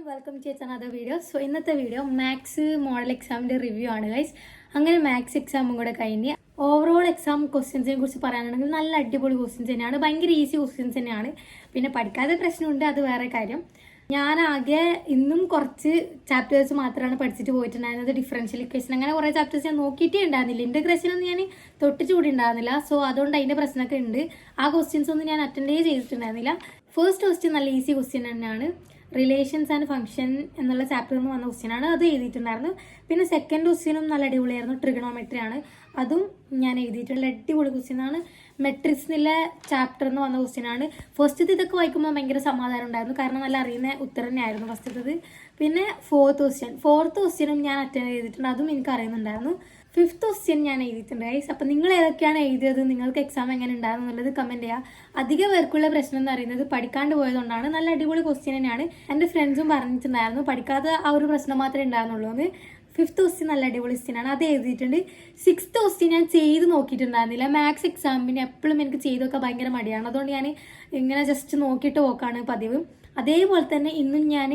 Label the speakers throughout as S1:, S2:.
S1: Welcome to another video. So ഇന്നത്തെ video maths model എക്സാമിൻ്റെ review ആണ് ഗൈസ്. അങ്ങനെ മാത്സ് എക്സാമും കൂടെ കഴിഞ്ഞ് ഓവറോൾ എക്സാം ക്വസ്റ്റ്യൻസിനെ കുറിച്ച് പറയാനാണെങ്കിൽ നല്ല അടിപൊളി ക്വസ്റ്റ്യൻസ് തന്നെയാണ്, ഭയങ്കര ഈസി ക്വസ്റ്റ്യൻസ് തന്നെയാണ്. പിന്നെ പഠിക്കാതെ പ്രശ്നമുണ്ട്, അത് വേറെ കാര്യം. ഞാൻ ആകെ ഇന്നും കുറച്ച് ചാപ്റ്റേഴ്സ് മാത്രമാണ് പഠിച്ചിട്ട് പോയിട്ടുണ്ടായിരുന്നത്. ഡിഫറൻഷ്യൽ ഇക്വേഷൻ അങ്ങനെ കുറേ ചാപ്റ്റേഴ്സ് ഞാൻ നോക്കിയിട്ടേ ഉണ്ടായിരുന്നില്ല. ഇൻ്റഗ്രേഷനൊന്നും ഞാൻ തൊട്ടിച്ച് കൂടി ഉണ്ടായിരുന്നില്ല. സോ അതുകൊണ്ട് അതിൻ്റെ പ്രശ്നമൊക്കെ ഉണ്ട്. ആ ക്വസ്റ്റ്യൻസ് ഒന്നും ഞാൻ അറ്റൻഡേ ചെയ്തിട്ടുണ്ടായിരുന്നില്ല. ഫസ്റ്റ് ക്വസ്റ്റ്യൻ നല്ല ഈസി ക്വസ്റ്റ്യൻ തന്നെയാണ്. റിലേഷൻസ് ആൻഡ് ഫംഗ്ഷൻ എന്നുള്ള ചാപ്റ്ററിൽ നിന്ന് വന്ന ക്വസ്റ്റ്യനാണ്, അത് എഴുതിയിട്ടുണ്ടായിരുന്നു. പിന്നെ സെക്കൻഡ് ക്വസ്റ്റ്യനും നല്ല അടിപൊളിയായിരുന്നു, ട്രിഗണോമെട്രി ആണ്. അതും ഞാൻ എഴുതിയിട്ടുള്ള അടിപൊളി ക്വസ്റ്റ്യനാണ്. മെട്രിക്സ് എന്നുള്ള ചാപ്റ്ററിൽ നിന്ന് വന്ന ക്വസ്റ്റ്യനാണ്. ഫസ്റ്റത്തെ ഇതൊക്കെ വായിക്കുമ്പോൾ ഭയങ്കര സമാധാനം ഉണ്ടായിരുന്നു, കാരണം നല്ല അറിയുന്ന ഉത്തരം തന്നെയായിരുന്നു ഫസ്റ്റത്തത്. പിന്നെ ഫോർത്ത് ക്വസ്റ്റ്യനും ഞാൻ അറ്റൻഡ് ചെയ്തിട്ടുണ്ട്, അതും എനിക്ക് അറിയുന്നുണ്ടായിരുന്നു. ഫിഫ്ത്ത് ക്വസ്റ്റ്യൻ ഞാൻ എഴുതിയിട്ടുണ്ട് ഗൈസ്. അപ്പം നിങ്ങൾ ഏതൊക്കെയാണ് എഴുതിയത്, നിങ്ങൾക്ക് എക്സാം എങ്ങനെ ഉണ്ടായിരുന്നു എന്നുള്ളത് കമൻറ്റ് ചെയ്യുക. അധിക പേർക്കുള്ള പ്രശ്നം എന്ന് പറയുന്നത് പഠിക്കാണ്ട് പോയതുകൊണ്ടാണ്. നല്ല അടിപൊളി ക്വസ്റ്റ്യൻ തന്നെയാണ്. എൻ്റെ ഫ്രണ്ട്സും പറഞ്ഞിട്ടുണ്ടായിരുന്നു പഠിക്കാതെ ആ ഒരു പ്രശ്നം മാത്രമേ ഉണ്ടായിരുന്നുള്ളൂ എന്ന്. ഫിഫ്ത്ത് ക്വസ്റ്റ്യൻ നല്ല അടിപൊളി ക്വസ്റ്റ്യനാണ്, അത് എഴുതിയിട്ടുണ്ട്. സിക്സ്ത് ക്വസ്റ്റ്യൻ ഞാൻ ചെയ്ത് നോക്കിയിട്ടുണ്ടായിരുന്നില്ല. മാത്സ് എക്സാമിന് എപ്പോഴും എനിക്ക് ചെയ്തൊക്കെ ഭയങ്കര മടിയാണ്, അതുകൊണ്ട് ഞാൻ ഇങ്ങനെ ജസ്റ്റ് നോക്കിയിട്ട് പോക്കാണ് പതിവ്. അതേപോലെ തന്നെ ഇന്നും ഞാൻ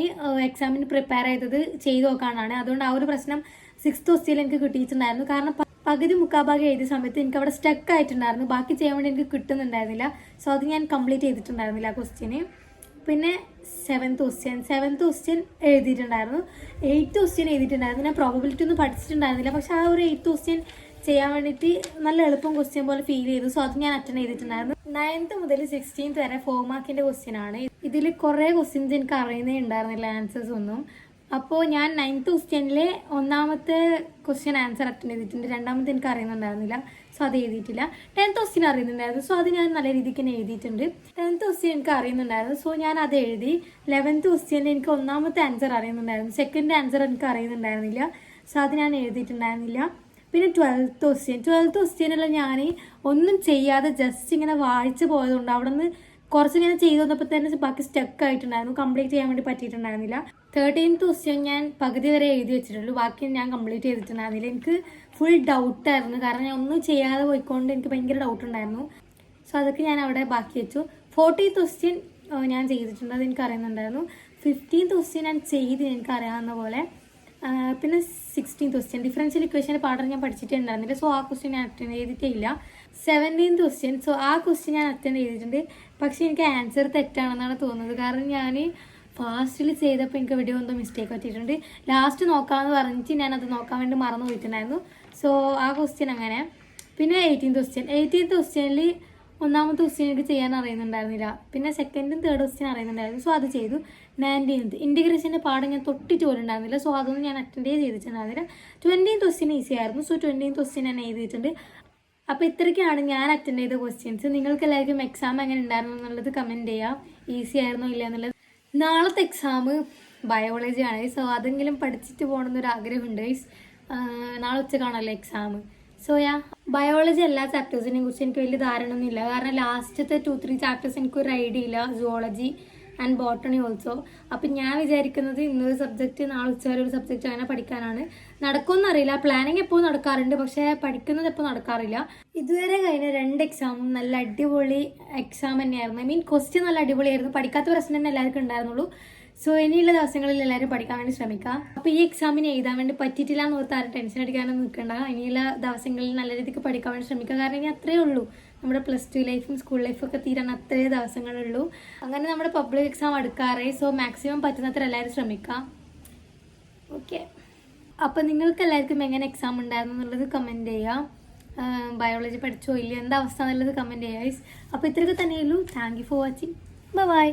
S1: എക്സാമിന് പ്രിപ്പയർ ചെയ്തത് ചെയ്ത് നോക്കാനാണ്. അതുകൊണ്ട് ആ ഒരു പ്രശ്നം സിക്സ്ത് ക്വസ്റ്റ്യൻ എനിക്ക് കിട്ടിയിട്ടുണ്ടായിരുന്നു. കാരണം പകുതി മുക്കാഭാഗം എഴുതിയ സമയത്ത് എനിക്ക് അവിടെ സ്റ്റക്ക് ആയിട്ടുണ്ടായിരുന്നു, ബാക്കി ചെയ്യാൻ വേണ്ടി എനിക്ക് കിട്ടുന്നുണ്ടായിരുന്നില്ല. സോ അത് ഞാൻ കംപ്ലീറ്റ് ചെയ്തിട്ടുണ്ടായിരുന്നില്ല ആ ക്വസ്റ്റ്യന്. പിന്നെ സെവൻത്ത് ക്വസ്റ്റ്യൻ എഴുതിയിട്ടുണ്ടായിരുന്നു. എയ്ത്ത് ക്വസ്റ്റ്യൻ എഴുതിയിട്ടുണ്ടായിരുന്നു. ഞാൻ പ്രോബബിലിറ്റി ഒന്നും പഠിച്ചിട്ടുണ്ടായിരുന്നില്ല, പക്ഷെ ആ ഒരു എയ്ത്ത് ക്വസ്റ്റ്യൻ ചെയ്യാൻ വേണ്ടിയിട്ട് നല്ല എളുപ്പം ക്വസ്റ്റ്യൻ പോലെ ഫീൽ ചെയ്തു. സോ അത് ഞാൻ അറ്റൻഡ് ചെയ്തിട്ടുണ്ടായിരുന്നു. 9th മുതൽ 16th വരെ 4 മാർക്കിൻ്റെ ക്വസ്റ്റ്യൻ ആണ്. ഇതിൽ കുറേ ക്വസ്റ്റ്യൻസ് എനിക്ക് അറിയുന്നേ ഉണ്ടായിരുന്നില്ല, ആൻസേഴ്സ് ഒന്നും. അപ്പോൾ ഞാൻ 9th ക്വസ്റ്റ്യനിലെ ഒന്നാമത്തെ ക്വസ്റ്റ്യൻ ആൻസർ അറ്റൻഡ് ചെയ്തിട്ടുണ്ട്, രണ്ടാമത്തെ എനിക്ക് അറിയുന്നുണ്ടായിരുന്നില്ല. സോ അത് എഴുതിയിട്ടില്ല. 10th ക്വസ്റ്റ്യൻ അറിയുന്നുണ്ടായിരുന്നു, സോ അത് ഞാൻ നല്ല രീതിക്ക് തന്നെ എഴുതിയിട്ടുണ്ട്. 10th ക്വസ്റ്റ്യൻ എനിക്ക് അറിയുന്നുണ്ടായിരുന്നു, സോ ഞാൻ അത് എഴുതി. 11th ക്വസ്റ്റ്യനിൽ എനിക്ക് ഒന്നാമത്തെ ആൻസർ അറിയുന്നുണ്ടായിരുന്നു, സെക്കൻഡ് ആൻസർ എനിക്ക് അറിയുന്നുണ്ടായിരുന്നില്ല. സോ അത് ഞാൻ എഴുതിയിട്ടുണ്ടായിരുന്നില്ല. പിന്നെ 12th ക്വസ്റ്റ്യനിൽ ഞാൻ ഒന്നും ചെയ്യാതെ ജസ്റ്റ് ഇങ്ങനെ വായിച്ച് പോയതുകൊണ്ട് അവിടെ നിന്ന് കുറച്ച് ഇങ്ങനെ ചെയ്തു വന്നപ്പോൾ തന്നെ ബാക്കി സ്റ്റക്ക് ആയിട്ടുണ്ടായിരുന്നു, കംപ്ലീറ്റ് ചെയ്യാൻ വേണ്ടി പറ്റിയിട്ടുണ്ടായിരുന്നില്ല. 13th ക്വസ്റ്റ്യൻ ഞാൻ പകുതി വരെ എഴുതി വെച്ചിട്ടുള്ളൂ, ബാക്കി ഞാൻ കംപ്ലീറ്റ് ചെയ്തിട്ടുണ്ടായിരുന്നില്ല. എനിക്ക് ഫുൾ ഡൗട്ടായിരുന്നു, കാരണം ഞാൻ ഒന്നും ചെയ്യാതെ പോയിക്കൊണ്ട് എനിക്ക് ഭയങ്കര ഡൗട്ട് ഉണ്ടായിരുന്നു. സോ അതൊക്കെ ഞാൻ അവിടെ ബാക്കി വെച്ചു. 14th ക്വസ്റ്റ്യൻ ഞാൻ ചെയ്തിട്ടുണ്ട്, അത് എനിക്ക് അറിയുന്നുണ്ടായിരുന്നു. 15th ക്വസ്റ്റ്യൻ ഞാൻ ചെയ്ത് എനിക്ക് അറിയാവുന്ന പോലെ. പിന്നെ 16th ക്വസ്റ്റ്യൻ ഡിഫറൻഷ്യൽ ഇക്വേഷൻ്റെ പാഠം ഞാൻ പഠിച്ചിട്ടുണ്ടായിരുന്നില്ല, സോ ആ ക്വസ്റ്റ്യൻ ഞാൻ അറ്റൻഡ് ചെയ്തിട്ടേ ഇല്ല. 17th ക്വസ്റ്റ്യൻ, സോ ആ ക്വസ്റ്റ്യൻ ഞാൻ അറ്റൻഡ് ചെയ്തിട്ടുണ്ട്. പക്ഷേ എനിക്ക് ആൻസർ തെറ്റാണെന്നാണ് തോന്നുന്നത്, കാരണം ഞാൻ ഫാസ്റ്റിൽ ചെയ്തപ്പോൾ എനിക്ക് എവിടെയോ എന്തോ മിസ്റ്റേക്ക് പറ്റിയിട്ടുണ്ട്. ലാസ്റ്റ് നോക്കാമെന്ന് പറഞ്ഞിട്ട് ഞാനത് നോക്കാൻ വേണ്ടി മറന്നു പോയിട്ടുണ്ടായിരുന്നു. സോ ആ ക്വസ്റ്റ്യൻ അങ്ങനെ. പിന്നെ 18th ക്വസ്റ്റ്യനിൽ ഒന്നാമത്തെ ക്വസ്റ്റ്യൻ എനിക്ക് ചെയ്യാൻ അറിയുന്നുണ്ടായിരുന്നില്ല, പിന്നെ സെക്കൻഡും തേർഡ് ക്വസ്റ്റ്യൻ അറിയുന്നുണ്ടായിരുന്നു, സോ അത് ചെയ്തു. 19th ഇൻ്റഗ്രേഷൻ്റെ പാഠം ഞാൻ തൊട്ടിട്ട് പോലും ഉണ്ടായിരുന്നില്ല, സോ അതൊന്നും ഞാൻ അറ്റൻഡ് ചെയ്തിട്ടുണ്ടായിരുന്നില്ല. 20th ക്വസ്റ്റ്യൻ ഈസി ആയിരുന്നു, സോ 20th ക്വസ്റ്റ്യൻ ഞാൻ എഴുതിയിട്ടുണ്ട്. അപ്പോൾ ഇത്രയ്ക്കാണ് ഞാൻ അറ്റൻഡ് ചെയ്ത ക്വസ്റ്റ്യൻസ്. നിങ്ങൾക്ക് എല്ലാവർക്കും എക്സാം എങ്ങനെ ഉണ്ടായിരുന്നു എന്നുള്ളത് കമൻറ്റ് ചെയ്യാം, ഈസി ആയിരുന്നോ ഇല്ല എന്നുള്ളത്. നാളത്തെ എക്സാം ബയോളജി ആണ്, സോ അതെങ്കിലും പഠിച്ചിട്ട് പോകണമെന്നൊരു ആഗ്രഹമുണ്ട്. നാളെ ഉച്ചക്കാണല്ലോ എക്സാം. സോ ബയോളജി എല്ലാ ചാപ്റ്റേഴ്സിനെയും കുറിച്ച് എനിക്ക് വലിയ ധാരണ ഇല്ല, കാരണം ലാസ്റ്റത്തെ 2-3 ചാപ്റ്റേഴ്സ് എനിക്കൊരു ഐഡിയ ഇല്ല, സുവോളജി ആൻഡ് ബോട്ടണി ഓൾസോ. അപ്പം ഞാൻ വിചാരിക്കുന്നത് ഇന്നൊരു സബ്ജക്റ്റ് നാളെ ഉച്ചവരെ ഒരു സബ്ജക്റ്റ് അങ്ങനെ പഠിക്കാനാണ്. നടക്കുമെന്ന് അറിയില്ല, പ്ലാനിങ് എപ്പോഴും നടക്കാറുണ്ട്, പക്ഷേ പഠിക്കുന്നത് എപ്പോൾ നടക്കാറില്ല. ഇതുവരെ കഴിഞ്ഞ 2 എക്സാമും നല്ല അടിപൊളി എക്സാം തന്നെയായിരുന്നു. ക്വസ്റ്റ്യൻ നല്ല അടിപൊളിയായിരുന്നു, പഠിക്കാത്ത പ്രശ്നം തന്നെ എല്ലാവർക്കും ഉണ്ടായിരുന്നുള്ളൂ. സോ ഇനിയുള്ള ദിവസങ്ങളിൽ എല്ലാവരും പഠിക്കാൻ വേണ്ടി ശ്രമിക്കുക. അപ്പോൾ ഈ എക്സാമിന് എഴുതാൻ വേണ്ടി പറ്റിയിട്ടില്ല എന്ന് ഓർത്ത് ആരും ടെൻഷൻ അടിക്കാനൊന്നും നിൽക്കണ്ട. ഇനിയുള്ള ദിവസങ്ങളിൽ നല്ല രീതിക്ക് പഠിക്കാൻ വേണ്ടി ശ്രമിക്കുക, കാരണം ഇനി അത്രയേ ഉള്ളൂ. നമ്മുടെ +2 ലൈഫും സ്കൂൾ ലൈഫും ഒക്കെ തീരാൻ അത്രേ ദിവസങ്ങളുള്ളൂ. അങ്ങനെ നമ്മുടെ പബ്ലിക് എക്സാം അടുക്കാറേ. സോ മാക്സിമം പറ്റുന്നത്ര എല്ലാവരും ശ്രമിക്കുക. ഓക്കെ, അപ്പോൾ നിങ്ങൾക്ക് എല്ലാവർക്കും എങ്ങനെ എക്സാം ഉണ്ടായിരുന്നു എന്നുള്ളത് കമൻറ്റ് ചെയ്യുക. ബയോളജി പഠിച്ചോ ഇല്ല, എന്താ അവസ്ഥ എന്നുള്ളത് കമൻറ്റ് ചെയ്യുക. അപ്പോൾ ഇത്രയൊക്കെ തന്നെയുള്ളൂ. Thank you for watching. By.